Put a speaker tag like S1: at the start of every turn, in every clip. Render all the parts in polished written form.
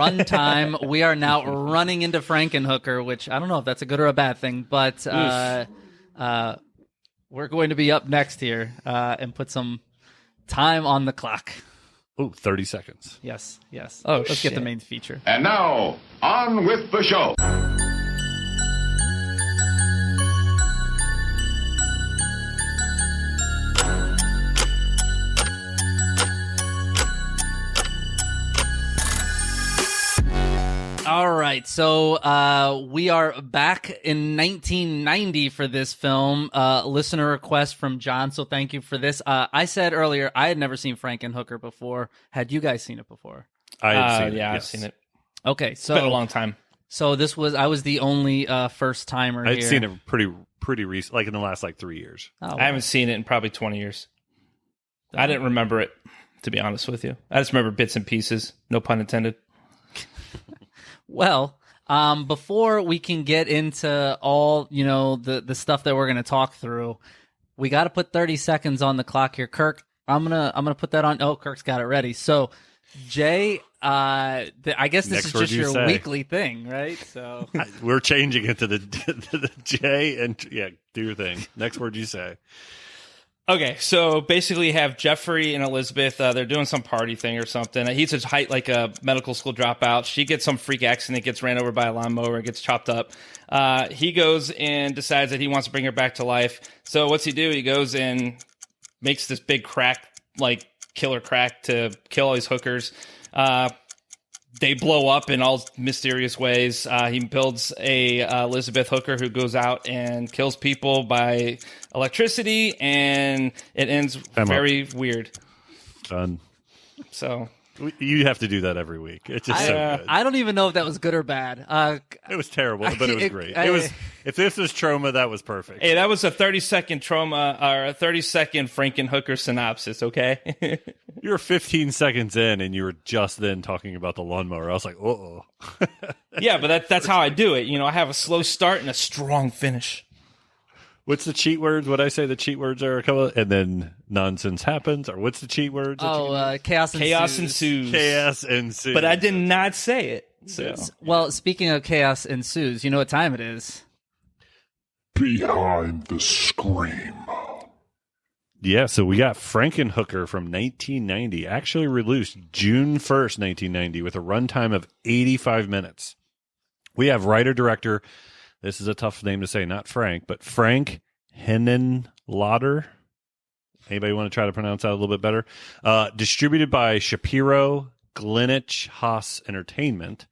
S1: runtime. We are now running into Frankenhooker, which I don't know if that's a good or a bad thing, but we're going to be up next here and put some time on the clock.
S2: Oh, 30 seconds.
S1: Yes.
S3: Oh,
S1: let's get the main feature.
S4: And now, on with the show.
S1: All right, so we are back in 1990 for this film. Listener request from John, so thank you for this. I said earlier I had never seen Frankenhooker before. Had you guys seen it before?
S2: I had seen it.
S3: Yeah,
S2: Yes.
S3: I've seen it.
S1: Okay, so
S3: It's been a long time.
S1: So I was the only first timer here.
S2: I'd seen it pretty recent, like in the last 3 years.
S1: Oh, wow.
S3: I haven't seen it in probably 20 years. I didn't remember it, to be honest with you. I just remember bits and pieces. No pun intended.
S1: Well, before we can get into all, the stuff that we're going to talk through, we got to put 30 seconds on the clock here. Kirk, I'm going to put that on. Oh, Kirk's got it ready. So, Jay, I guess this
S2: Next
S1: is
S2: word
S1: just
S2: you
S1: your
S2: say.
S1: weekly thing, right? So
S2: We're changing it to the J and do your thing. Next word you say.
S3: Okay, so basically you have Jeffrey and Elizabeth. They're doing some party thing or something. He's a like a medical school dropout. She gets some freak accident, gets ran over by a lawnmower, and gets chopped up. He goes and decides that he wants to bring her back to life. So what's he do? He goes and makes this big crack, like killer crack, to kill all these hookers. They blow up in all mysterious ways. He builds a Elizabeth Hooker who goes out and kills people by electricity, and it ends very weird.
S2: Done.
S3: So
S2: You have to do that every week. It's just so good.
S1: I don't even know if that was good or bad.
S2: It was terrible, but it was great. It was. If this was trauma, that was perfect.
S3: hey, that was a 30-second trauma or a 30-second Frankenhooker synopsis. Okay.
S2: You were 15 seconds in, and you were just then talking about the lawnmower. I was like, uh-oh.
S3: Yeah, but that's how I do it. I have a slow start and a strong finish.
S2: What's the cheat words? What I say the cheat words are a couple, and then nonsense happens, or what's the cheat words?
S1: Chaos ensues.
S2: Chaos ensues.
S3: But I did not say it. So.
S1: Well, speaking of chaos ensues, you know what time it is?
S4: Behind the scream.
S2: Yeah, so we got Frankenhooker from 1990, actually released June 1st, 1990, with a runtime of 85 minutes. We have writer-director, this is a tough name to say, not Frank, but Frank Henenlotter. Anybody want to try to pronounce that a little bit better? Distributed by Shapiro Glenich Haas Entertainment.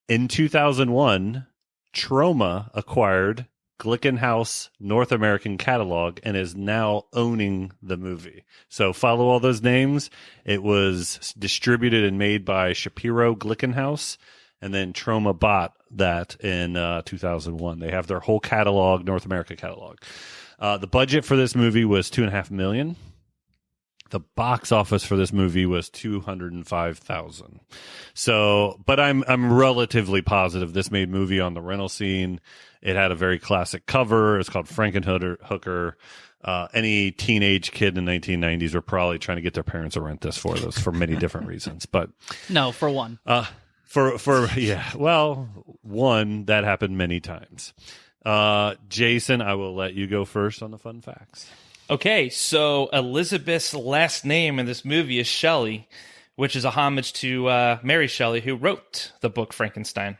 S2: In 2001, Troma acquired Glickenhaus North American catalog and is now owning the movie. So follow all those names. It was distributed and made by Shapiro Glickenhaus, and then Troma bought that in 2001. They have their whole catalog, North America catalog. The budget for this movie was $2.5 million. The box office for this movie was $205,000. So, but I'm relatively positive this made movie on the rental scene. It had a very classic cover. It's called Frankenhooker. Any teenage kid in the 1990s were probably trying to get their parents to rent this for many different reasons. But
S1: No, for one.
S2: One that happened many times. Jason, I will let you go first on the fun facts.
S3: Okay, so Elizabeth's last name in this movie is Shelley, which is a homage to Mary Shelley, who wrote the book Frankenstein.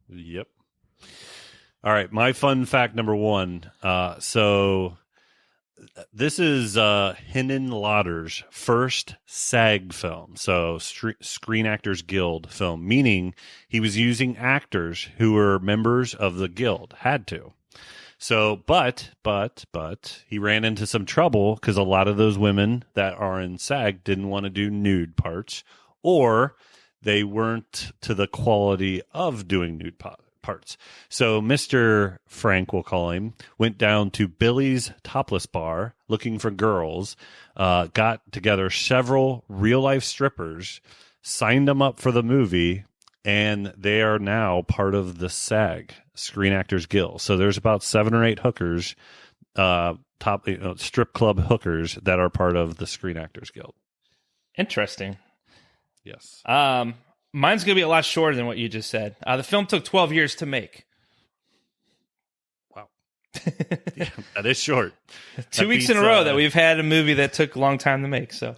S2: Yep. All right, my fun fact number one. So this is Henenlotter's first SAG film, so Screen Actors Guild film, meaning he was using actors who were members of the guild, had to. So, but he ran into some trouble because a lot of those women that are in SAG didn't want to do nude parts, or they weren't to the quality of doing nude parts. So Mr. Frank, we'll call him, went down to Billy's Topless Bar looking for girls, got together several real-life strippers, signed them up for the movie, and they are now part of the SAG, Screen Actors Guild. So there's about 7 or 8 hookers, strip club hookers that are part of the Screen Actors Guild.
S3: Interesting.
S2: Yes.
S3: Mine's going to be a lot shorter than what you just said. The film took 12 years to make.
S2: Wow. Yeah, that is short.
S3: 2 weeks in a row that we've had a movie that took a long time to make. So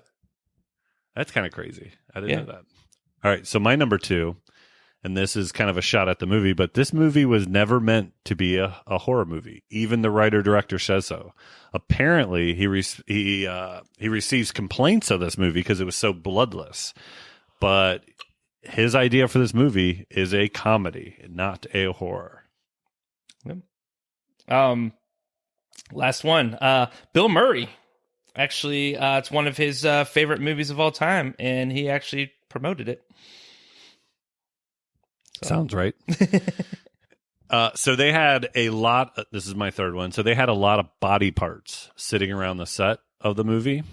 S2: that's kind of crazy. I didn't know that. All right, so my number 2, and this is kind of a shot at the movie, but this movie was never meant to be a horror movie. Even the writer-director says so. Apparently, he receives complaints of this movie because it was so bloodless. But his idea for this movie is a comedy, not a horror.
S3: Last one. Bill Murray. Actually, it's one of his favorite movies of all time, and he actually promoted it.
S2: Sounds right. So they had a lot. This is my third one. So they had a lot of body parts sitting around the set of the movie.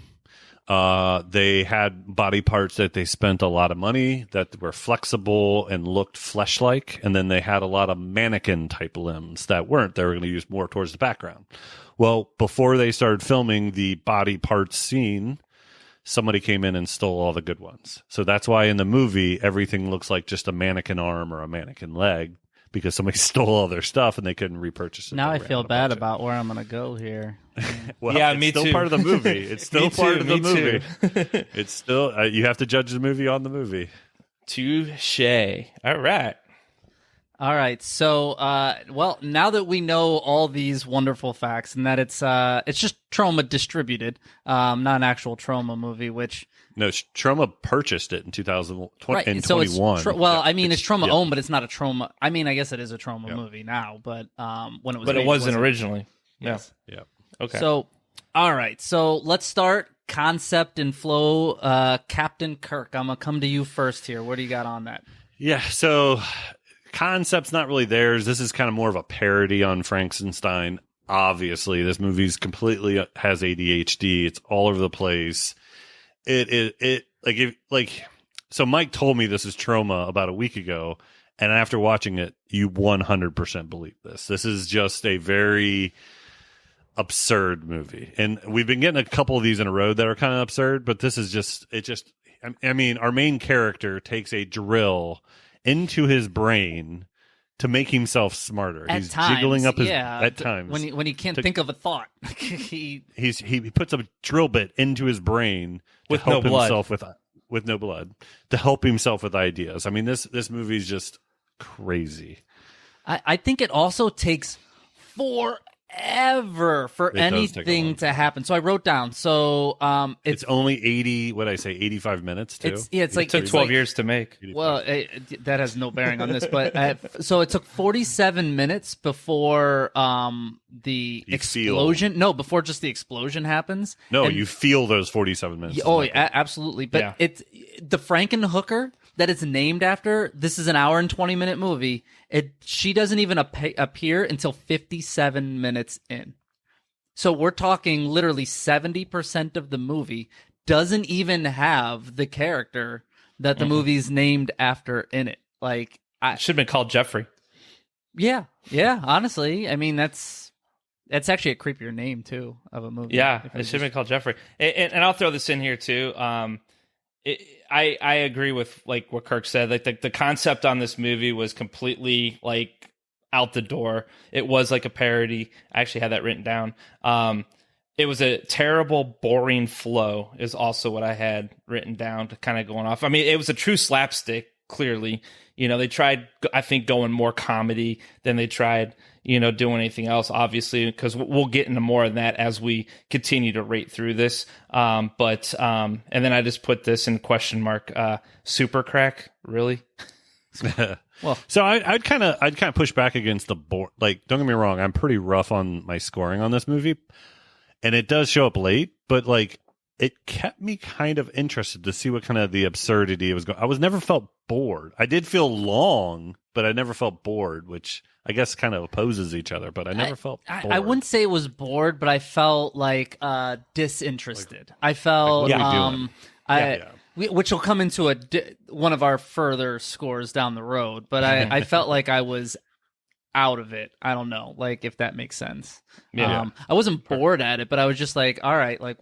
S2: They had body parts that they spent a lot of money, that were flexible and looked flesh-like. And then they had a lot of mannequin-type limbs that weren't. They were going to use more towards the background. Well, before they started filming the body parts scene, somebody came in and stole all the good ones. So that's why in the movie, everything looks like just a mannequin arm or a mannequin leg, because somebody stole all their stuff and they couldn't repurchase it.
S1: Now I feel bad about where I'm going to go here.
S2: Well,
S3: yeah,
S2: it's
S3: me
S2: still
S3: too.
S2: part of the movie. It's still part of the
S3: me
S2: movie. It's still, you have to judge the movie on the movie.
S3: Touche. All right.
S1: All right. So, well, now that we know all these wonderful facts and that it's just Troma distributed, not an actual Troma movie, which
S2: No, Troma purchased it in 2020
S1: right.
S2: and
S1: So
S2: 21.
S1: it's Troma owned, but it's not a Troma. I mean, I guess it is a Troma movie now, but when it was,
S3: But
S1: made,
S3: it wasn't originally.
S1: Yes.
S2: Yeah.
S3: Okay.
S1: So, all right. So let's start concept and flow. Captain Kirk, I'm gonna come to you first here. What do you got on that?
S2: Yeah. So concept's not really theirs. This is kind of more of a parody on Frankenstein. Obviously, this movie's completely has ADHD. It's all over the place. So Mike told me this is Troma about a week ago, and after watching it, you 100% believe this. This is just a very absurd movie, and we've been getting a couple of these in a row that are kind of absurd, but this is just I mean, our main character takes a drill into his brain to make himself smarter. He's jiggling up his at times
S1: when he can't think of a thought. he
S2: puts a drill bit into his brain to
S3: With
S2: help
S3: no blood.
S2: himself with no blood, to help himself with ideas. I mean, this movie is just crazy.
S1: I think it also takes forever for anything to happen. So I wrote down. So
S2: it's only 85 minutes too.
S1: It's like
S3: it took 12 years to make.
S1: Well, that has no bearing on this, but so it took 47 minutes before the explosion. No, before just the explosion happens.
S2: No,
S1: and
S2: you feel those 47 minutes.
S1: yeah, absolutely. But it's the Frankenhooker that it's named after. This is an hour and 20-minute movie. She doesn't even appear until 57 minutes in. So we're talking literally 70% of the movie doesn't even have the character that the movie's named after in it. Like,
S3: It should have been called Jeffrey.
S1: Yeah, honestly. I mean, that's actually a creepier name too of a movie.
S3: Yeah, it should have been called Jeffrey. And I'll throw this in here too. I agree with like what Kirk said. Like the concept on this movie was completely like out the door. It was like a parody. I actually had that written down. It was a terrible, boring flow is also what I had written down to kind of going off. I mean, it was a true slapstick, clearly. You know, they tried, I think, going more comedy than they tried, doing anything else, obviously, because we'll get into more of that as we continue to rate through this. And then I just put this in question mark, super crack, really?
S2: Well, so I'd kind of push back against the board. Like, don't get me wrong, I'm pretty rough on my scoring on this movie, and it does show up late, but like it kept me kind of interested to see what kind of the absurdity it was going. I never felt bored. I did feel long, but I never felt bored, which I guess kind of opposes each other. But I never felt bored.
S1: I wouldn't say it was bored, but I felt like disinterested. I felt
S2: like, what are we doing?
S1: Which will come into one of our further scores down the road. But I felt like I was out of it. I don't know, like if that makes sense. I wasn't bored at it, but I was just like, all right, like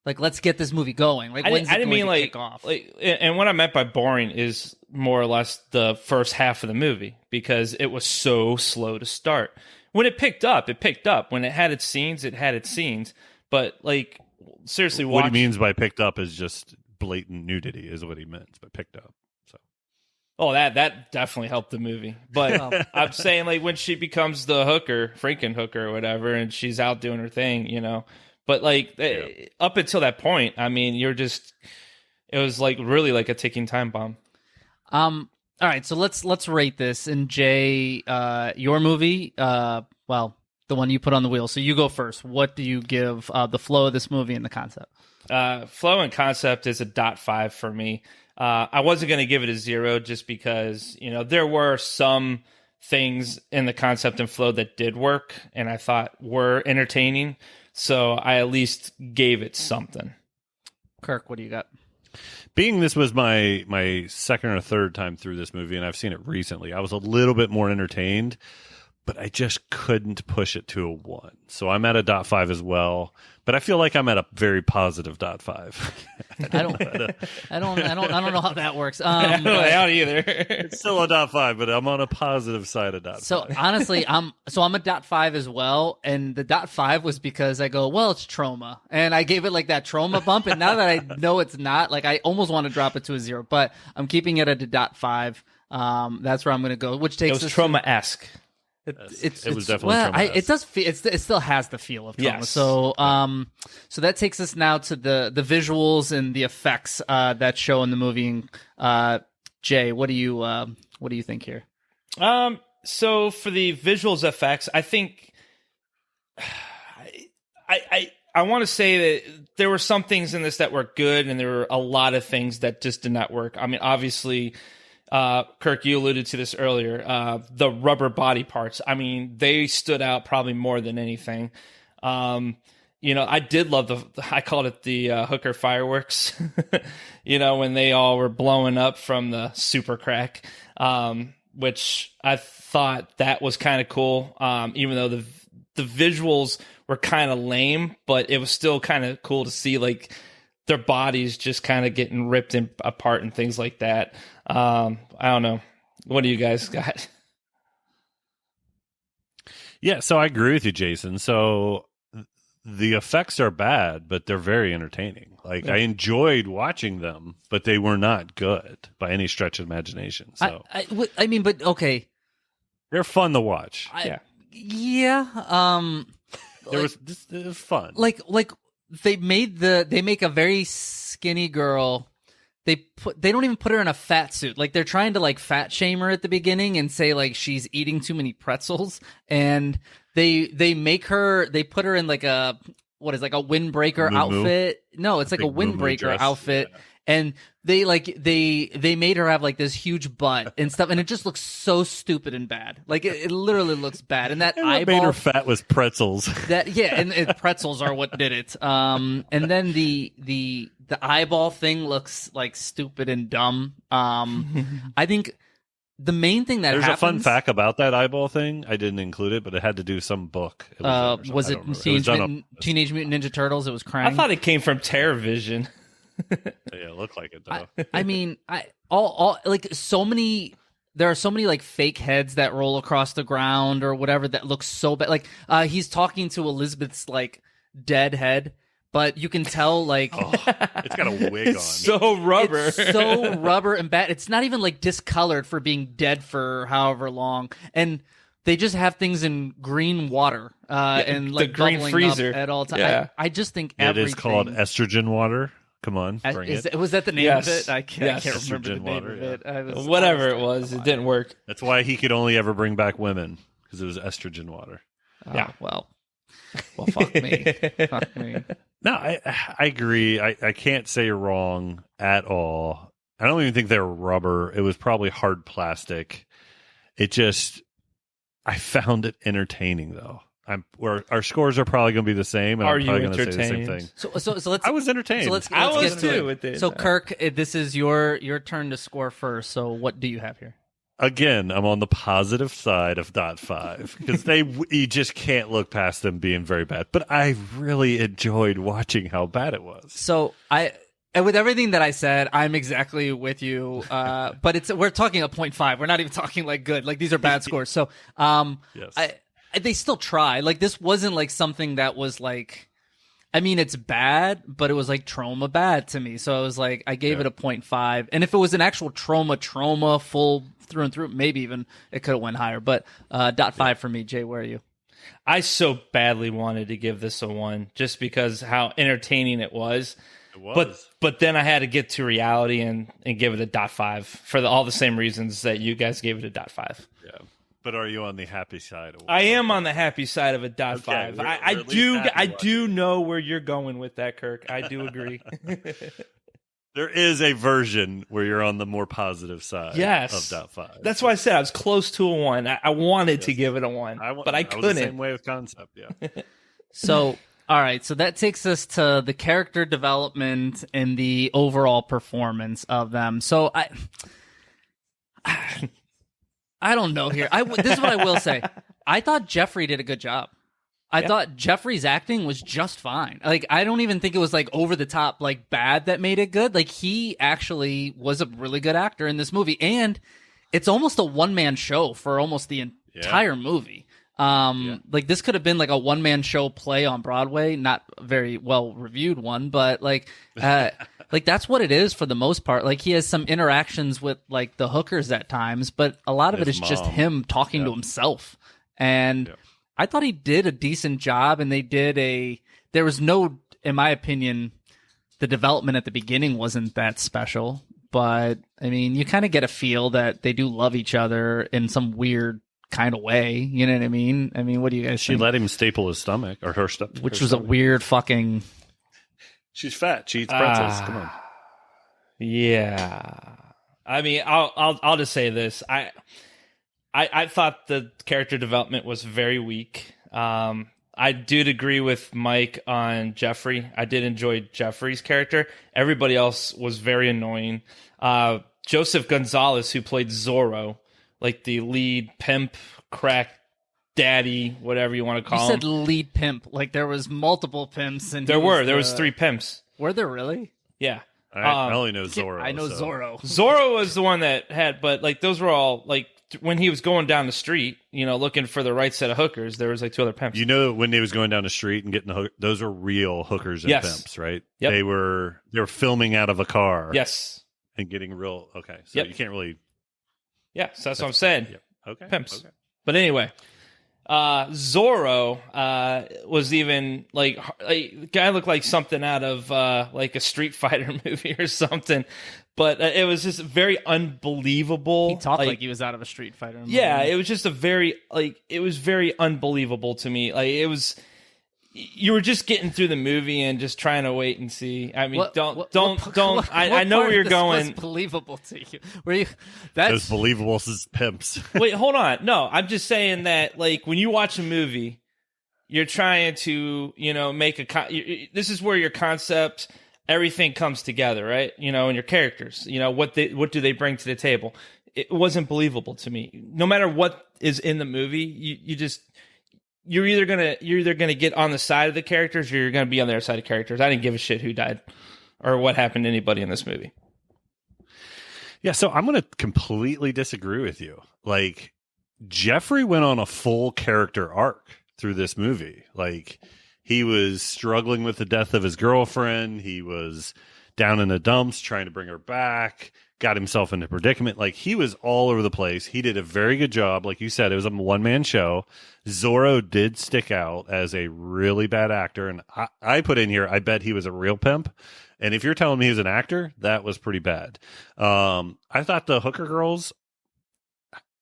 S1: Like, let's get this movie going. Like,
S3: I
S1: when's
S3: didn't
S1: it going
S3: mean
S1: to
S3: like
S1: kick off?
S3: and what I meant by boring is more or less the first half of the movie because it was so slow to start. When it picked up, it picked up. When it had its scenes, it had its scenes. But like, seriously,
S2: What he means by picked up is just blatant nudity, is what he meant by picked up. So,
S3: oh, that definitely helped the movie. But I'm saying, like, when she becomes the hooker, Frankenhooker or whatever, and she's out doing her thing, you know. But like, up until that point, I mean, it was like really like a ticking time bomb.
S1: All right, so let's rate this. And Jay, your movie, well, the one you put on the wheel. So you go first. What do you give the flow of this movie and the concept?
S3: Flow and concept is a .5 for me. I wasn't going to give it a 0 just because, you know, there were some things in the concept and flow that did work and I thought were entertaining. So I at least gave it something.
S1: Kirk, what do you got?
S2: being this was my second or third time through this movie, and I've seen it recently, I was a little bit more entertained, but I just couldn't push it to a 1. So I'm at a .5 as well, but I feel like I'm at a very positive .5.
S1: I don't know how that works.
S3: I don't either.
S2: It's still a .5, but I'm on a positive side of .5.
S1: So honestly, I'm a .5 as well, and the .5 was because I go, well, it's trauma, and I gave it like that trauma bump, and now that I know it's not, like I almost want to drop it to a 0, but I'm keeping it at a .5. That's where I'm going to go, which takes
S3: it was trauma-esque.
S2: It was definitely trauma-esque.
S1: It does feel, it still has the feel of trauma.
S3: Yes.
S1: So so that takes us now to the visuals and the effects that show in the movie. Jay, what do you think here?
S3: So for the visuals effects, I think I want to say that there were some things in this that were good, and there were a lot of things that just did not work. I mean, obviously, Kirk, you alluded to this earlier. The rubber body parts, I mean, they stood out probably more than anything. You know, I did love I called it the hooker fireworks, you know, when they all were blowing up from the super crack, which I thought that was kind of cool. Even though the visuals were kind of lame, but it was still kind of cool to see like their bodies just kind of getting ripped apart and things like that. I don't know. What do you guys got?
S2: Yeah, so I agree with you, Jason. So the effects are bad, but they're very entertaining. Like, I enjoyed watching them, but they were not good by any stretch of imagination. So
S1: I mean, but okay,
S2: they're fun to watch.
S1: Yeah.
S2: It was fun.
S1: Like they make a very skinny girl. They don't even put her in a fat suit. Like, they're trying to like fat shame her at the beginning and say like she's eating too many pretzels, and they put her in like a windbreaker outfit. No, it's like a windbreaker outfit. Yeah. And they made her have like this huge butt and stuff, and it just looks so stupid and bad. Like it literally looks bad. And that
S2: and
S1: eyeball
S2: made her fat was pretzels.
S1: And pretzels are what did it. And then the eyeball thing looks like stupid and dumb. I think the main thing that
S2: there's
S1: happens,
S2: a fun fact about that eyeball thing. I didn't include it, but it had to do some book.
S1: Was it Teenage Mutant Ninja Turtles? It was Krang.
S3: I thought it came from TerraVision.
S2: Yeah, it looked like it though.
S1: I mean, there are so many like fake heads that roll across the ground or whatever that looks so bad. Like he's talking to Elizabeth's like dead head, but you can tell like
S2: it's got a wig on.
S3: So rubber.
S1: It's so rubber and bad. It's not even like discolored for being dead for however long. And they just have things in green water and like
S3: the green freezer
S1: at all times.
S3: Yeah.
S1: I just think
S2: it is called estrogen water. Come on, bring it.
S1: Was that the name of it? I can't
S2: Estrogen
S1: remember the name
S2: water,
S1: of it.
S3: Whatever it was, it didn't work.
S2: That's why he could only ever bring back women, because it was estrogen water.
S1: Yeah. Well, fuck me. Fuck me.
S2: No, I agree. I can't say you're wrong at all. I don't even think they were rubber. It was probably hard plastic. I found it entertaining though. Our scores are probably going to be the same. And
S3: Are
S2: I'm probably
S3: you
S2: going to say the same
S3: entertained?
S2: thing.
S1: So let's.
S2: I was entertained.
S1: So let's
S3: I was
S1: get to
S3: too
S1: it.
S3: with it.
S1: So Kirk, this is your turn to score first. So what do you have here?
S2: again, I'm on the positive side of .5 because you just can't look past them being very bad. But I really enjoyed watching how bad it was.
S1: So and with everything that I said, I'm exactly with you. But we're talking a 0.5. We're not even talking like good. Like these are bad scores. So
S2: Yes.
S1: they still try. Like this wasn't like something that was like. I mean, it's bad, but it was like trauma bad to me. So I was like, I gave it a 0.5. And if it was an actual trauma full through and through, maybe even it could have went higher. But .5 for me. Jay, where are you?
S3: I so badly wanted to give this a 1 just because how entertaining it was.
S2: It was.
S3: But then I had to get to reality and give it a .5 for all the same reasons that you guys gave it a .5.
S2: Yeah. But are you on the happy side?
S3: I am on the happy side of a .5.
S2: Okay,
S3: I do know where you're going with that, Kirk. I do agree.
S2: There is a version where you're on the more positive side
S3: yes.
S2: of .5.
S3: That's why I said I was close to a 1. I wanted to give it a 1, but I couldn't.
S2: Was the same way with concept, yeah.
S1: So, all right. So that takes us to the character development and the overall performance of them. So I don't know here. This is what I will say. I thought Jeffrey did a good job. I thought Jeffrey's acting was just fine. Like, I don't even think it was like over the top, like bad that made it good. Like, he actually was a really good actor in this movie. And it's almost a one-man show for almost the entire movie. Like this could have been like a one-man show play on Broadway, not a very well reviewed one, but like, like that's what it is for the most part. Like he has some interactions with like the hookers at times, but a lot of it is just him talking to himself. And I thought he did a decent job, and there was no, in my opinion, the development at the beginning wasn't that special, but I mean, you kind of get a feel that they do love each other in some weird kind of way. You know what I mean? I mean, what do you guys
S2: She
S1: think?
S2: let him staple his stomach, or her stomach.
S1: Which was a weird fucking...
S2: She's fat. She eats pretzels. Come on.
S3: Yeah. I mean, I'll just say this. I thought the character development was very weak. I did agree with Mike on Jeffrey. I did enjoy Jeffrey's character. Everybody else was very annoying. Joseph Gonzalez, who played Zorro, like the lead pimp, crack daddy, whatever you want to call him.
S1: You said lead pimp. Like there was multiple pimps. And
S3: there was 3 pimps.
S1: Were there really?
S3: Yeah.
S2: I only know Zorro.
S1: I know Zorro.
S3: Zorro was the one that had, but like those were all like when he was going down the street, you know, looking for the right set of hookers. There was like 2 other pimps.
S2: You know, when he was going down the street and getting the hook, those are real hookers and pimps, right?
S3: Yep.
S2: They were filming out of a car.
S3: Yes.
S2: And getting real. Okay, so you can't really.
S3: Yeah, so that's what I'm saying.
S2: Yep. Okay.
S3: Pimps. Okay. But anyway, Zorro was even like the guy looked like something out of like a Street Fighter movie or something. But it was just very unbelievable.
S1: He talked like he was out of a Street Fighter movie.
S3: Yeah, it was just it was very unbelievable to me. Like it was, you were just getting through the movie and just trying to wait and see. I mean, don't. I know where you're going.
S1: Was believable to you? Were you? That's
S2: Those believable as pimps.
S3: Wait, hold on. No, I'm just saying that like when you watch a movie, you're trying to make this is where your concept, everything comes together, right? And your characters, what do they bring to the table? It wasn't believable to me. No matter what is in the movie, you're either gonna get on the side of the characters or you're gonna be on their side of characters. I didn't give a shit who died or what happened to anybody in this movie.
S2: Yeah, so I'm gonna completely disagree with you. Like Jeffrey went on a full character arc through this movie. Like he was struggling with the death of his girlfriend. He was down in the dumps trying to bring her back, got himself into a predicament. Like he was all over the place. He did a very good job. Like you said, it was a one-man show. Zorro did stick out as a really bad actor. And I put in here, I bet he was a real pimp. And if you're telling me he was an actor, that was pretty bad. I thought the hooker girls,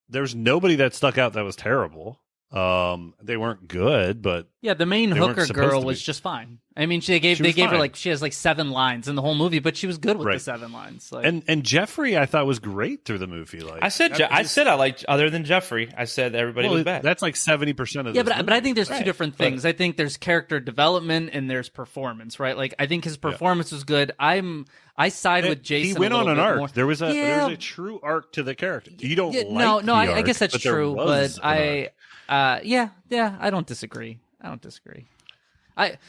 S2: there's nobody that stuck out that was terrible. They weren't good, but
S1: the main hooker girl was just fine. I mean, they gave her
S2: fine.
S1: like she has like 7 lines in the whole movie, but she was good with the
S2: Right.
S1: 7 lines. Like,
S2: And Jeffrey, I thought was great through the movie. Like
S3: I said I liked other than Jeffrey. I said everybody was bad.
S2: That's like 70% of
S1: yeah,
S2: this
S1: but I think there's
S3: Right.
S1: two different things. I think there's character development and there's performance, right? Like I think his performance was good. I side with Jason.
S2: He went
S1: a
S2: on
S1: little
S2: an
S1: bit
S2: arc.
S1: more.
S2: There was
S1: Yeah.
S2: a true arc to the character. You don't like
S1: no,
S2: the
S1: I
S2: arc,
S1: guess that's
S2: there
S1: true,
S2: was
S1: but
S2: an arc.
S1: yeah, I don't disagree.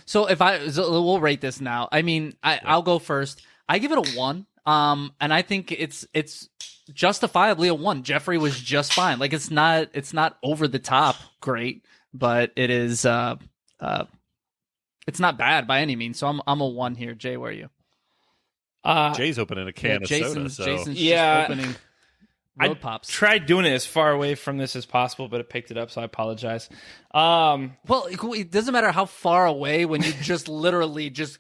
S1: So we'll rate this now. I mean, I'll go first. I give it a 1. And I think it's justifiably a 1. Jeffrey was just fine. Like it's not over the top great, but it is it's not bad by any means. So I'm a 1 here. Jay, where are you?
S2: Jay's opening a can of soda. So.
S1: Jason's
S3: Yeah.
S1: just opening
S3: I
S1: Road Pops.
S3: tried doing it as far away from this as possible, but it picked it up, so I apologize.
S1: Well, it doesn't matter how far away when you just literally just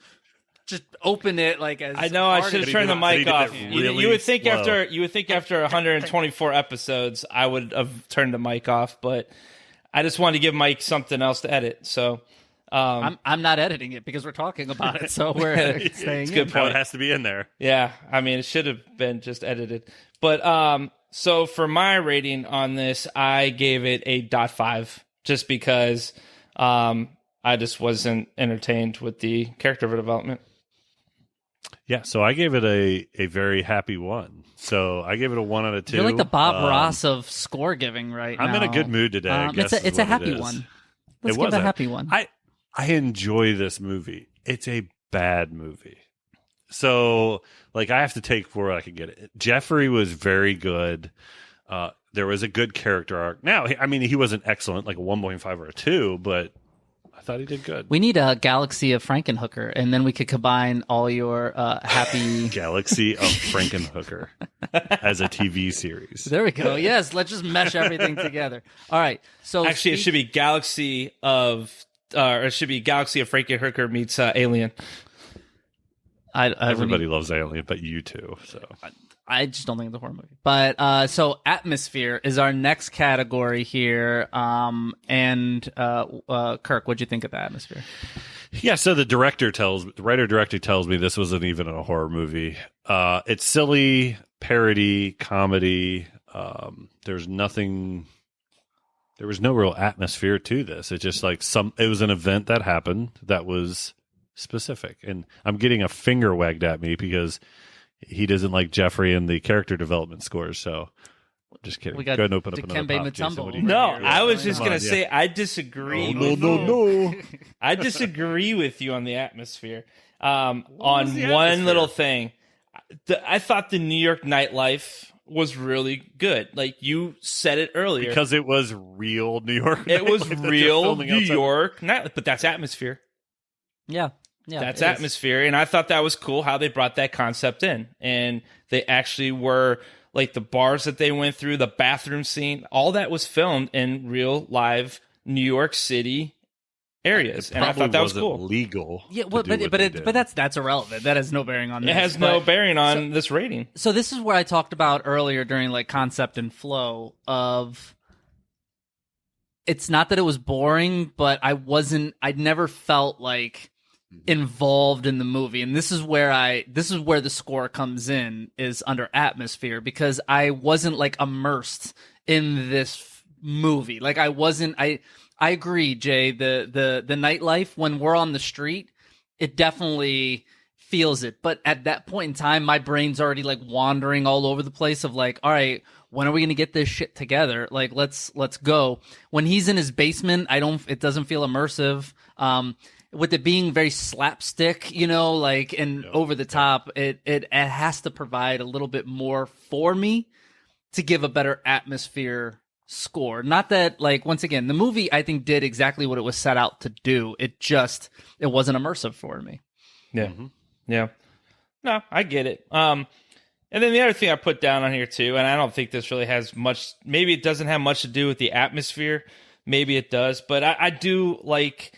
S1: open it like as
S3: I know I
S1: hard
S3: should
S1: as
S3: have turned the
S2: but he
S3: mic
S2: did
S3: off.
S2: it
S3: You
S2: really
S3: would think
S2: slow.
S3: after 124 episodes, I would have turned the mic off, but I just wanted to give Mike something else to edit. So
S1: I'm not editing it because we're talking about it, so we're staying
S3: it's a good
S1: in.
S2: Now
S3: point.
S2: it has to be in there.
S3: Yeah, I mean, it should have been just edited. But so for my rating on this, I gave it a .5 just because I just wasn't entertained with the character development.
S2: Yeah, so I gave it a very happy 1. So I gave it a 1 out of 2.
S1: You're like the Bob Ross of score giving right
S2: I'm
S1: now.
S2: in a good mood today. I guess
S1: it's
S2: is
S1: a
S2: what
S1: happy
S2: it is.
S1: one. Let's
S2: It
S1: give
S2: was
S1: it a happy one.
S2: I enjoy this movie. It's a bad movie. So, like, I have to take where I can get it. Jeffrey was very good. There was a good character arc. Now, I mean, he wasn't excellent, like a 1.5 or a 2, but I thought he did good.
S1: We need a Galaxy of Frankenhooker, and then we could combine all your happy.
S2: Galaxy of Frankenhooker as a TV series.
S1: There we go. Yes, let's just mesh everything together. All right. So
S3: Actually, it should be Galaxy of Frankenhooker meets Alien.
S2: Everybody loves Alien, but you too. So
S1: I just don't think it's a horror movie. But so atmosphere is our next category here. And Kirk, what'd you think of the atmosphere?
S2: yeah, so the writer director tells me this wasn't even a horror movie. It's silly, parody, comedy. There was no real atmosphere to this. It's just like it was an event that happened that was specific. And I'm getting a finger wagged at me because he doesn't like Jeffrey and the character development scores. So just kidding.
S1: We got
S2: Go ahead and open up another
S1: Dikembe
S2: pop. Jason,
S1: Mutombo
S2: what do you
S1: over
S3: No,
S1: here.
S3: I was just
S2: Come
S3: gonna
S2: on,
S3: say
S2: yeah.
S3: I disagree.
S2: No.
S3: I disagree with you on the atmosphere. On
S2: was the
S3: one
S2: atmosphere?
S3: little thing, I thought the New York nightlife was really good. Like you said it earlier,
S2: Because it was real New York.
S3: it was
S2: nightlife that they're
S3: real
S2: filming
S3: New
S2: outside.
S3: York nightlife, but that's atmosphere.
S1: Yeah.
S3: That's
S1: it is.
S3: atmosphere, and I thought that was cool how they brought that concept in, and they actually were like the bars that they went through, the bathroom scene, all that was filmed in real live New York City areas, and I thought that was
S2: Probably
S3: cool.
S2: wasn't legal.
S1: Yeah,
S2: to
S1: well,
S2: do what they did.
S1: but that's irrelevant. That has no bearing on
S3: It
S1: this.
S3: has no
S1: But-
S3: bearing on this rating.
S1: So this is where I talked about earlier during like concept and flow of it's not that it was boring, but I'd never felt like involved in the movie. And this is where the score comes in is under atmosphere because I wasn't like immersed in this movie. Like I agree, Jay, the nightlife when we're on the street, it definitely feels it. But at that point in time, my brain's already like wandering all over the place of like, all right, when are we going to get this shit together? Like, let's go. When he's in his basement, it doesn't feel immersive. With it being very slapstick, like, and over the top, it has to provide a little bit more for me to give a better atmosphere score. Not that, like, once again, the movie, I think, did exactly what it was set out to do. It wasn't immersive for me.
S3: Yeah. Yeah. No, I get it. And then the other thing I put down on here too, and I don't think this really has much, maybe it doesn't have much to do with the atmosphere. Maybe it does, but I do like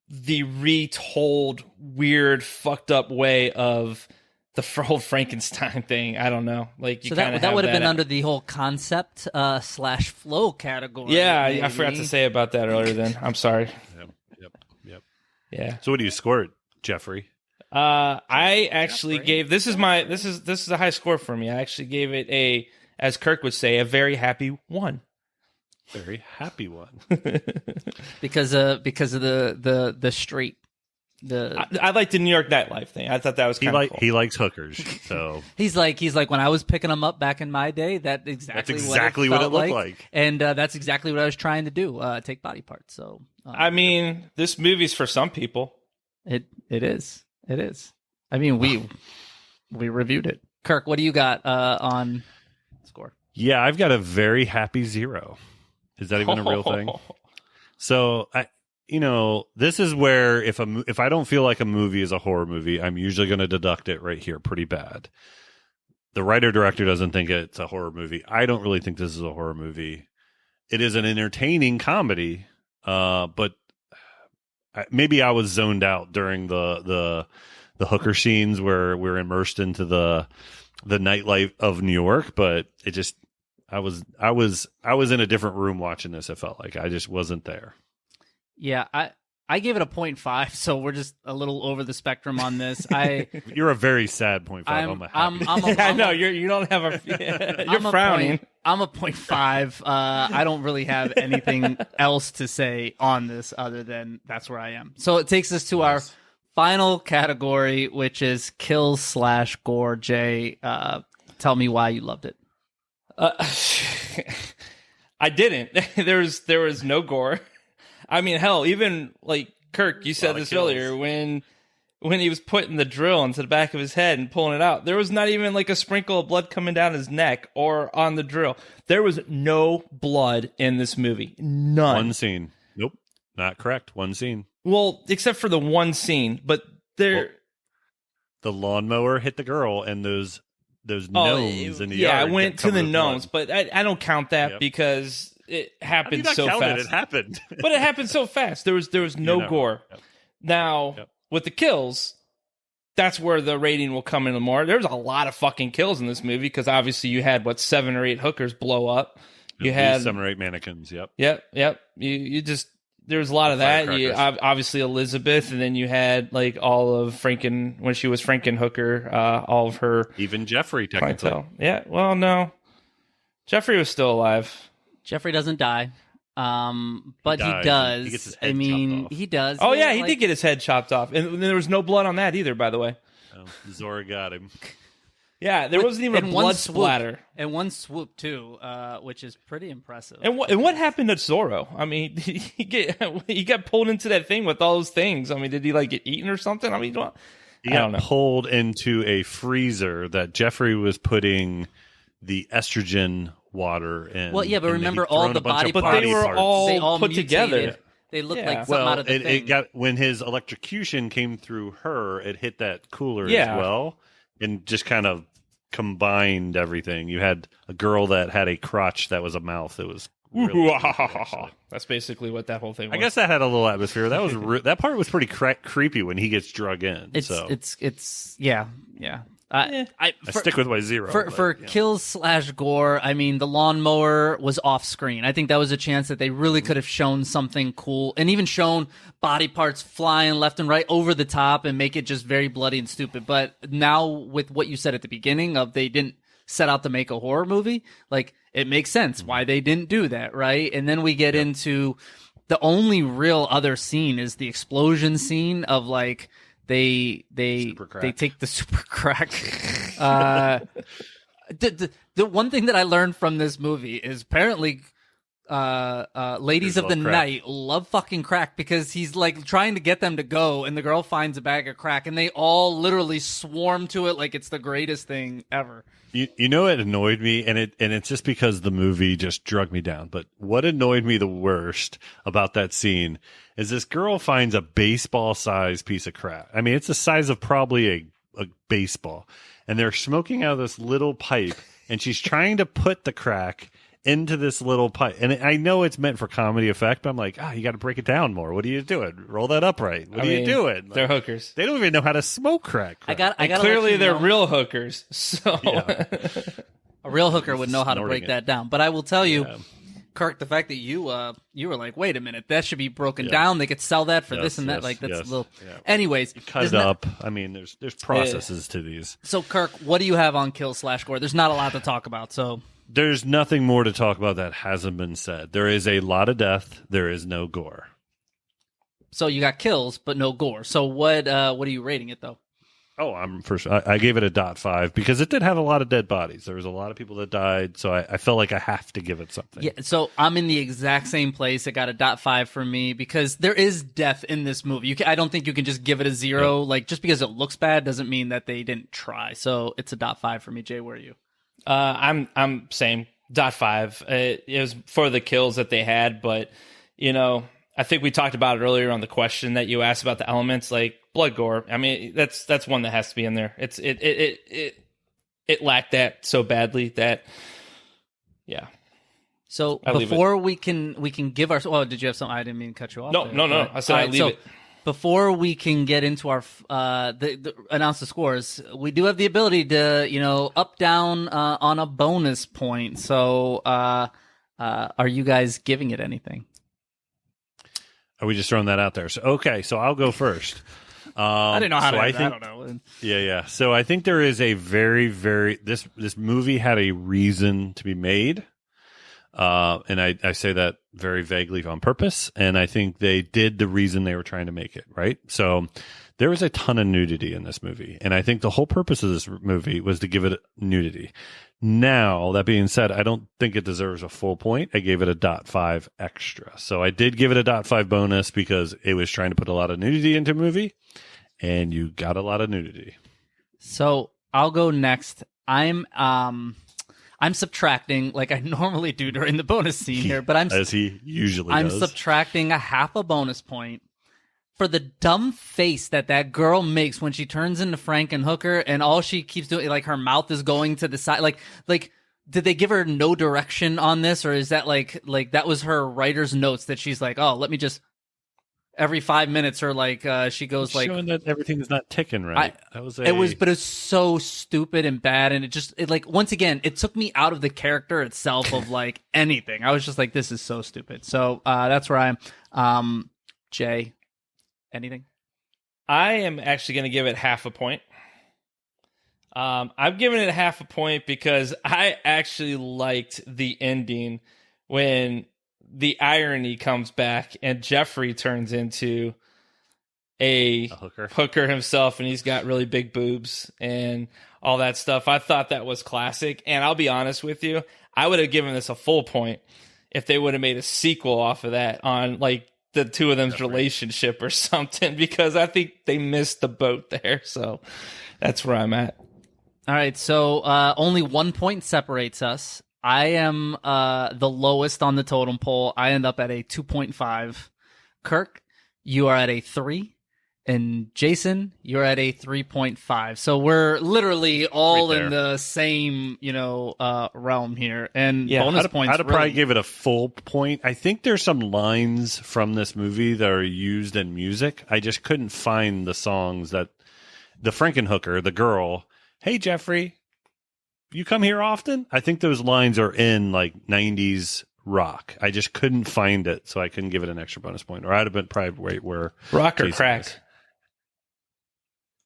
S3: the retold, weird, fucked up way of the whole Frankenstein thing. I don't know. Like you
S1: So
S3: kind of
S1: that would have been under the whole concept / flow category.
S3: Yeah,
S1: maybe.
S3: I forgot to say about that earlier. Then I'm sorry.
S2: Yep.
S3: Yeah.
S2: So what do you score it, Jeffrey?
S3: I actually gave this is a high score for me. I actually gave it a, as Kirk would say, a very happy 1.
S2: Very happy one.
S1: because of the street.
S3: I liked the New York nightlife thing. I thought that was kind of cool.
S2: He likes hookers, so
S1: he's like when I was picking them up back in my day. That's exactly
S2: what it
S1: felt
S2: looked like.
S1: And that's exactly what I was trying to do. Take body parts. So
S3: I mean, this movie's for some people.
S1: It is. I mean, we reviewed it. Kirk, what do you got on score?
S2: Yeah, I've got a very happy 0. Is that even a real thing? So this is where if I don't feel like a movie is a horror movie, I'm usually going to deduct it right here pretty bad. The writer-director doesn't think it's a horror movie. I don't really think this is a horror movie. It is an entertaining comedy, but maybe I was zoned out during the hooker scenes where we're immersed into the nightlife of New York, but it just I was in a different room watching this. It felt like I just wasn't there.
S1: Yeah, I gave it a 0.5, so we're just a little over the spectrum on this.
S2: You're a very sad 0.5.
S3: I know you don't have a. You're frowning.
S1: I'm a 0.5. I don't really have anything else to say on this other than that's where I am. So it takes us to our final category, which is kills/gore. Jay, tell me why you loved it.
S3: I didn't. There was no gore. I mean, hell, even like Kirk, you said this earlier when he was putting the drill into the back of his head and pulling it out. There was not even like a sprinkle of blood coming down his neck or on the drill. There was no blood in this movie. None.
S2: One scene. Nope, not correct. One scene.
S3: Well, except for the one scene, but there.
S2: The lawnmower hit the girl, and those gnomes in the yard.
S3: Yeah, I went to the gnomes, but I don't count that because it happened so fast.
S2: It happened,
S3: but it happened so fast. There was no gore. Yep. Now with the kills, that's where the rating will come in more. There's a lot of fucking kills in this movie because obviously you had 7 or 8 hookers blow up. You had
S2: 7 or 8 mannequins.
S3: Yep. You just. There was a lot of that. You, obviously Elizabeth, and then you had like all of when she was Frankenhooker, all of her.
S2: Even Jeffrey, technically.
S3: Clientele. Yeah, well, no. Jeffrey was still alive.
S1: Jeffrey doesn't die. But he does.
S2: He gets his head chopped off.
S1: He does.
S3: Oh, yeah, he did get his head chopped off. And there was no blood on that either, by the way.
S2: Oh, Zora got him.
S3: Yeah, there wasn't even a blood splatter.
S1: And one swoop, too, which is pretty impressive.
S3: And what happened to Zorro? I mean, he got pulled into that thing with all those things. I mean, did he get eaten or something? I mean,
S2: he got pulled into a freezer that Jeffrey was putting the estrogen water in.
S1: Well, yeah, but remember all the body parts.
S3: But they were all put together.
S1: They looked like something out of the thing.
S2: It got, when his electrocution came through her, it hit that cooler as well. And just kind of combined everything. You had a girl that had a crotch that was a mouth. It was really
S3: that's basically what that whole thing was.
S2: I guess that had a little atmosphere. That was that part was pretty creepy when he gets drug in.
S1: It's yeah.
S2: I stick with my 0
S1: for kills/gore. I mean, the lawnmower was off screen. I think that was a chance that they really could have shown something cool and even shown body parts flying left and right over the top and make it just very bloody and stupid. But now with what you said at the beginning of they didn't set out to make a horror movie, it makes sense why they didn't do that, right? And then we get into the only real other scene is the explosion scene of They take the super crack. The one thing that I learned from this movie is apparently ladies of the night love fucking crack because he's trying to get them to go and the girl finds a bag of crack and they all literally swarm to it like it's the greatest thing ever.
S2: You know it annoyed me, and it's just because the movie just drug me down. But what annoyed me the worst about that scene is this girl finds a baseball-sized piece of crack. I mean, it's the size of probably a baseball. And they're smoking out of this little pipe, and she's trying to put the crack into this little pipe. And I know it's meant for comedy effect, but I'm like, you got to break it down more. What are you doing? Roll that up right. What are you doing?
S3: They're hookers.
S2: They don't even know how to smoke crack.
S1: I got
S3: clearly they're real hookers. So
S1: a real hooker would know how to break that down. But I will tell you, Kirk, the fact that you were like, wait a minute, that should be broken down. They could sell that for this and that. Like that's a little. Yeah. Anyways,
S2: cut it up. I mean, there's processes to these.
S1: So Kirk, what do you have on kill/gore? There's not a lot to talk about. So
S2: there's nothing more to talk about that hasn't been said. There is a lot of death. There is no gore.
S1: So you got kills, but no gore. So what are you rating it though?
S2: Oh, I gave it a .5 because it did have a lot of dead bodies. There was a lot of people that died, so I felt like I have to give it something.
S1: Yeah, so I'm in the exact same place. It got a .5 for me because there is death in this movie. I don't think you can just give it a 0. Like just because it looks bad doesn't mean that they didn't try. So it's a .5 for me. Jay, where are you?
S3: I'm same .5. It was for the kills that they had, but I think we talked about it earlier on the question that you asked about the elements, like blood gore. I mean, that's one that has to be in there. It lacked that so badly that, yeah.
S1: So before we can give our. Oh, did you have something? I didn't mean to cut you off.
S3: No. I said I leave it.
S1: Before we can get into our announce the scores, we do have the ability to up down on a bonus point. So are you guys giving it anything?
S2: Are we just throwing that out there? So I'll go first.
S1: I didn't know how to. I don't know.
S2: Yeah. So I think there is a very, very this movie had a reason to be made, and I say that very vaguely on purpose. And I think they did the reason they were trying to make it right. So there was a ton of nudity in this movie, and I think the whole purpose of this movie was to give it nudity. Now, that being said, I don't think it deserves a full point. I gave it a .5 extra. So I did give it a .5 bonus because it was trying to put a lot of nudity into a movie, and you got a lot of nudity.
S1: So I'll go next. I'm subtracting like I normally do during the bonus scene here, but
S2: as he usually does.
S1: I'm subtracting a half a bonus point for the dumb face that girl makes when she turns into Frankenhooker and all she keeps doing, like her mouth is going to the side. Like, did they give her no direction on this, or is that like that was her writer's notes that she's like, oh, let me just every 5 minutes, or like she goes like
S2: showing that everything is not ticking right.
S1: But it's so stupid and bad, and it like once again it took me out of the character itself of like anything. I was just like, this is so stupid. So that's where I am. Jay. Anything?
S3: I am actually going to give it half a point. I'm giving it half a point because I actually liked the ending when the irony comes back and Jeffrey turns into a hooker himself, and he's got really big boobs and all that stuff. I thought that was classic, and I'll be honest with you, I would have given this a full point if they would have made a sequel off of that on like the two of them's relationship or something, because I think they missed the boat there. So that's where I'm at.
S1: All right. So only 1 point separates us. I am the lowest on the totem pole. I end up at a 2.5. Kirk, you are at a 3. And Jason, you're at a 3.5. So we're literally all in the same, realm here. And bonus points.
S2: I'd probably give it a full point. I think there's some lines from this movie that are used in music. I just couldn't find the songs that the Frankenhooker, the girl, hey, Jeffrey, you come here often? I think those lines are in like 90s rock. I just couldn't find it, so I couldn't give it an extra bonus point. Or I'd have been probably right where
S3: rock or
S2: Jason
S3: crack.
S2: is.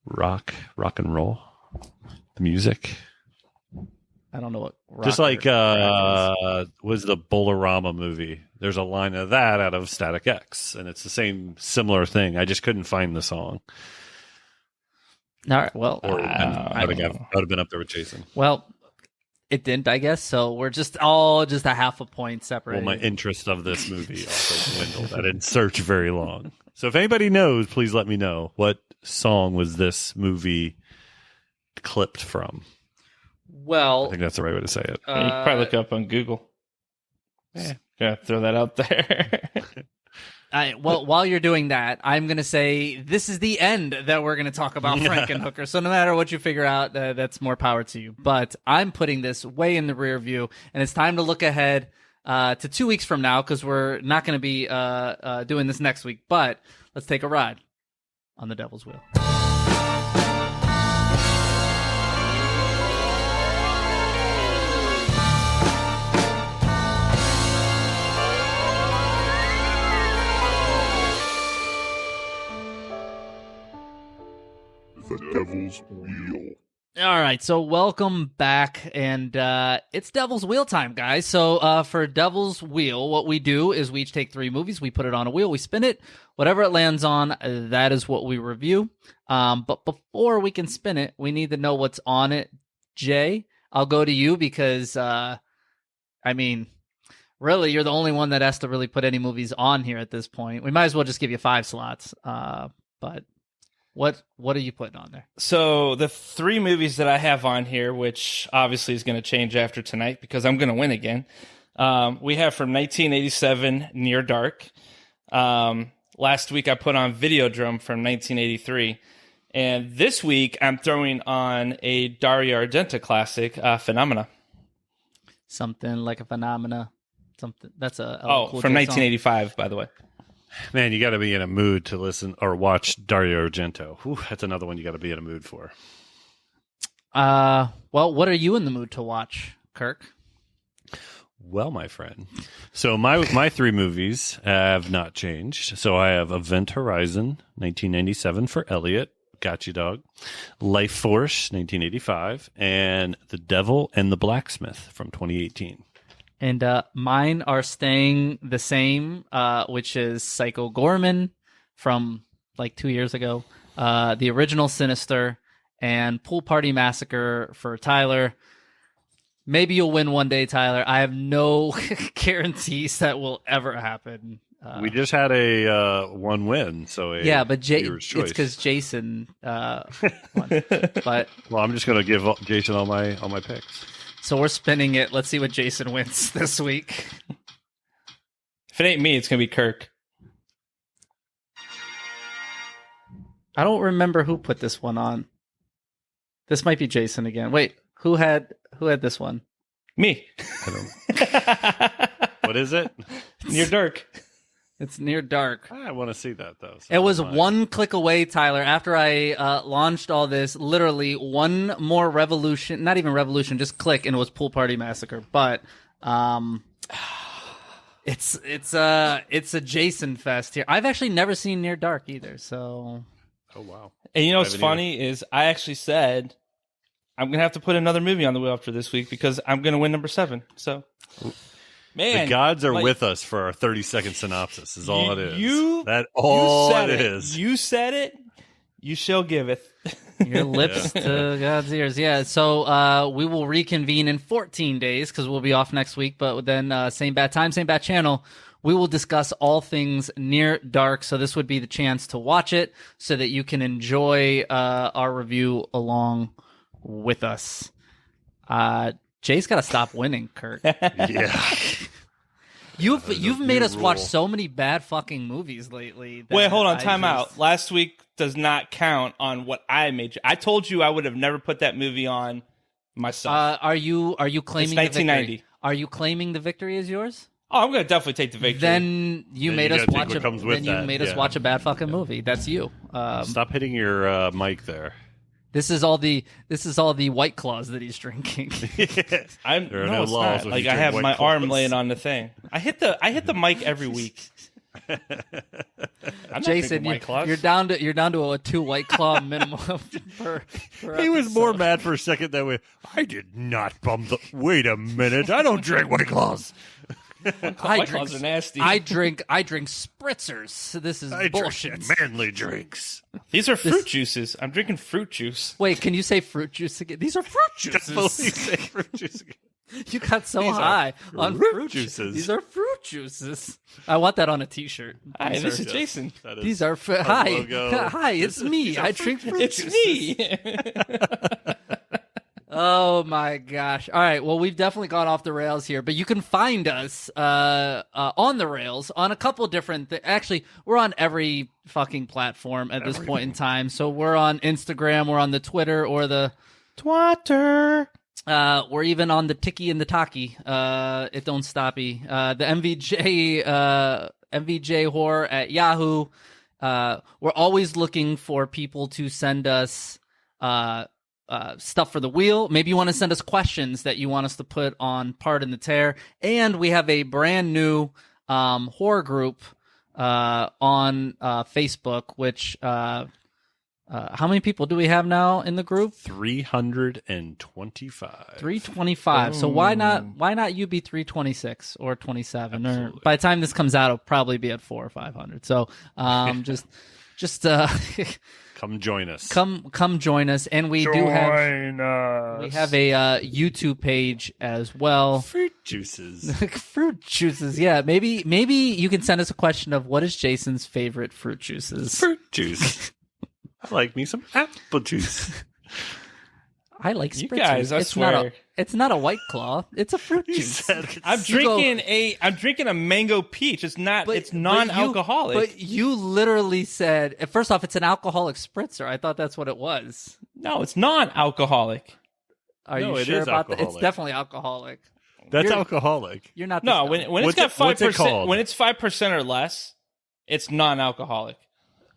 S2: Rock and roll, the music.
S1: I don't know what.
S2: Just like was the Bolorama movie. There's a line of that out of Static X, and it's the same similar thing. I just couldn't find the song.
S1: All right. Well,
S2: I would have been up there with Jason.
S1: Well, it didn't, I guess. So we're just a half a point separated.
S2: Well, my interest of this movie also dwindled. I didn't search very long. So if anybody knows, please let me know. What song was this movie clipped from?
S1: Well,
S2: I think that's the right way to say it.
S3: You can probably look up on Google. Yeah, throw that out there.
S1: Well, while you're doing that, I'm going to say this is the end that we're going to talk about Frankenhooker. So no matter what you figure out, that's more power to you. But I'm putting this way in the rear view, and it's time to look ahead to 2 weeks from now, because we're not going to be doing this next week. But let's take a ride on the Devil's Wheel.
S4: Devil's Wheel.
S1: All right, so welcome back, and it's Devil's Wheel time, guys. So for Devil's Wheel, what we do is we each take 3 movies, we put it on a wheel, we spin it, whatever it lands on, that is what we review. But before we can spin it, we need to know what's on it. Jay, I'll go to you because, really, you're the only one that has to really put any movies on here at this point. We might as well just give you 5 slots, but... What are you putting on there?
S3: So the 3 movies that I have on here, which obviously is going to change after tonight because I'm going to win again. We have from 1987, Near Dark. Last week I put on Videodrome from 1983. And this week I'm throwing on a Dario Argento classic, Phenomena.
S1: Something like a Phenomena. Something that's a cool
S3: from
S1: Jay
S3: 1985, song. By the way.
S2: Man, you got to be in a mood to listen or watch Dario Argento. Whew, that's another one you got to be in a mood for.
S1: Well, what are you in the mood to watch, Kirk?
S2: Well, my friend. So my 3 movies have not changed. So I have Event Horizon, 1997 for Elliot. Got you, dog. Life Force, 1985. And The Devil and the Blacksmith from 2018.
S1: And mine are staying the same, which is Psycho Gorman from like 2 years ago, the original Sinister, and Pool Party Massacre for Tyler. Maybe you'll win one day, Tyler. I have no guarantees that will ever happen.
S2: We just had a 1 win, so
S1: yeah, but it's because Jason won. But
S2: well, I'm just going to give Jason all my picks.
S1: So we're spinning it. Let's see what Jason wins this week.
S3: If it ain't me, it's going to be Kirk.
S1: I don't remember who put this one on. This might be Jason again. Wait, who had this one?
S3: Me.
S2: What is it?
S3: Near Dark.
S1: It's Near Dark.
S2: I want to see that, though. So
S1: it was one click away, Tyler. After I launched all this, literally one more revolution, not even revolution, just click, and it was Pool Party Massacre. But it's a Jason fest here. I've actually never seen Near Dark either. So,
S2: oh wow!
S3: And you know what's funny is I actually said I'm gonna have to put another movie on the wheel after this week because I'm gonna win number 7. So. Man,
S2: the gods are with us for our 30-second synopsis. Is all it is.
S3: You
S2: said
S3: it. You said it. You shall giveth.
S1: Your lips to God's ears. Yeah. So we will reconvene in 14 days because we'll be off next week. But then same bad time, same bad channel. We will discuss all things Near Dark. So this would be the chance to watch it so that you can enjoy our review along with us. Jay's got to stop winning, Kirk.
S2: Yeah.
S1: You've made us watch so many bad fucking movies lately.
S3: Wait, hold on, time out. Last week does not count on what I made. I told you I would have never put that movie on myself.
S1: Are you claiming
S3: it's 1990?
S1: The victory? Are you claiming the victory is yours?
S3: Oh, I'm going to definitely take the victory.
S1: Then you made us watch
S2: us
S1: watch a bad fucking movie. That's you.
S2: Stop hitting your mic there.
S1: This is all the White Claws that he's drinking.
S2: There are no
S3: it's
S2: laws.
S3: not. Like I have my arm laying on the thing. I hit the mic every week.
S1: Jason, you're down to a 2 White Claw minimum per
S2: He was more mad for a second that way. I did not bum the. Wait a minute! I don't drink White Claws.
S3: White Claws are nasty.
S1: I drink spritzers. This is bullshit.
S2: Drink manly drinks.
S3: These are fruit juices. I'm drinking fruit juice.
S1: Wait, can you say fruit juice again? These are fruit juices.
S2: Definitely say fruit juice again.
S1: You got so high on fruit juices. These are fruit juices. I want that on a T-shirt.
S3: Hi, this is Jason.
S1: These are hi. Hi, it's me. I drink fruit juices.
S3: It's me.
S1: Oh my gosh. All right. Well, we've definitely gone off the rails here, but you can find us on the rails on a couple different actually, we're on every fucking platform at this point in time. So we're on Instagram, we're on the Twitter or the
S3: Twatter.
S1: We're even on the Tiki and the Taki. It don't stoppy. The MVJ horror at Yahoo. We're always looking for people to send us stuff for the wheel. Maybe you want to send us questions that you want us to put on Part in the Tear. And we have a brand new horror group on Facebook, which How many people do we have now in the group?
S2: 325.
S1: 325. So why not you be 326 or 27? Absolutely. Or by the time this comes out, it'll probably be at 400 or 500. So just
S2: come join us.
S1: Come join us, and we have a YouTube page as well.
S2: Fruit juices.
S1: Fruit juices. Yeah, maybe you can send us a question of what is Jason's favorite fruit juices.
S2: Fruit juice. I like me some apple juice.
S1: I like spritzers.
S3: You guys, I swear.
S1: It's not a White Claw. It's a fruit juice.
S3: I'm drinking a mango peach. It's not. It's non-alcoholic.
S1: But you literally said. First off, it's an alcoholic spritzer. I thought that's what it was.
S3: No, it's non-alcoholic.
S1: Are you sure about that? It's definitely alcoholic.
S2: That's alcoholic.
S1: You're not.
S3: No, when it's got 5%, when it's 5% or less, it's non-alcoholic.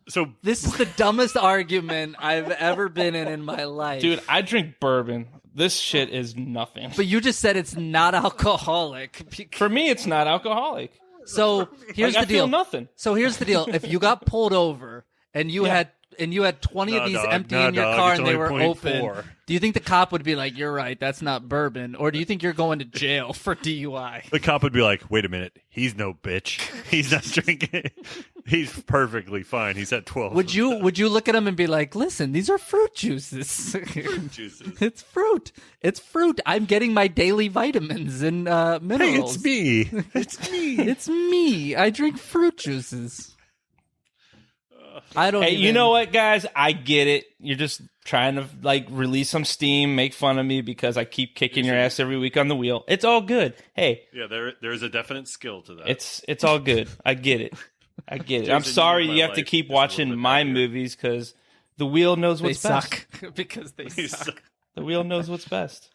S2: So
S1: this is the dumbest argument I've ever been in my life.
S3: Dude, I drink bourbon. This shit is nothing.
S1: But you just said it's not alcoholic.
S3: For me, it's not alcoholic.
S1: So here's the deal.
S3: I feel nothing.
S1: So here's the deal. If you got pulled over and you had 20 of these empty in your car and they were open, do you think the cop would be like, "You're right, that's not bourbon," or do you think you're going to jail for DUI?
S2: The cop would be like, "Wait a minute, he's no bitch. He's not drinking. He's perfectly fine. He's at 12."
S1: Would you look at him and be like, "Listen, these are fruit juices.
S2: Fruit juices.
S1: It's fruit. It's fruit. I'm getting my daily vitamins and minerals.
S2: Hey, it's me. It's me.
S1: It's me. I drink fruit juices."
S3: You know what, guys? I get it. You're just trying to release some steam, make fun of me because I keep kicking your ass every week on the wheel. It's all good. Hey,
S2: yeah, there's a definite skill to that.
S3: It's all good. I get it. I get it. I'm sorry you have to keep watching my movies because the wheel knows what's best.
S1: Because they suck.
S3: The wheel knows what's best.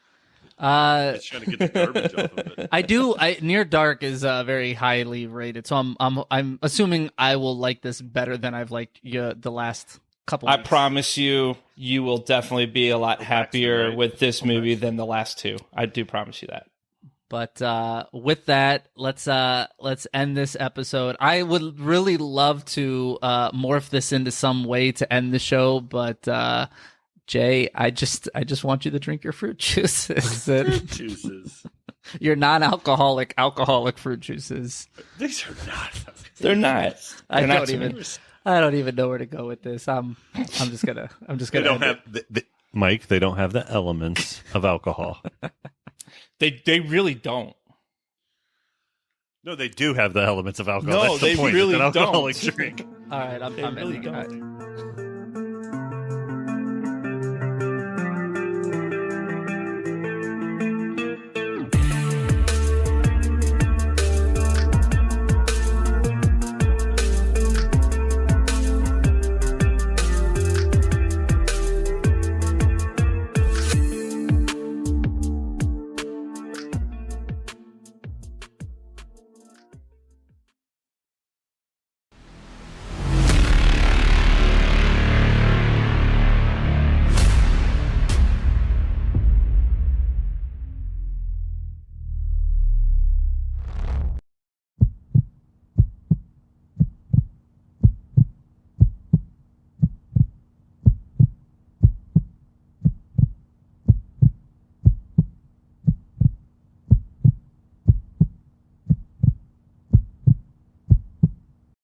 S2: It's trying to get the garbage off of it.
S1: Near Dark is very highly rated, so I'm assuming I will like this better than I've liked the last couple.
S3: I promise you will definitely be a lot happier with this movie than the last two. I do promise you that.
S1: But with that, let's end this episode. I would really love to morph this into some way to end the show, but. Jay, I just want you to drink your fruit juices.
S2: Fruit juices.
S1: Your non-alcoholic alcoholic fruit juices.
S2: These are not.
S3: They're not.
S1: I don't even know where to go with this. I'm just gonna.
S2: They don't have Mike. They don't have the elements of alcohol.
S3: They really don't.
S2: No, they do have the elements of alcohol.
S3: No,
S2: That's the
S3: they
S2: point.
S3: really
S2: it's an alcoholic
S3: don't.
S2: drink.
S1: All right, I'm ending it.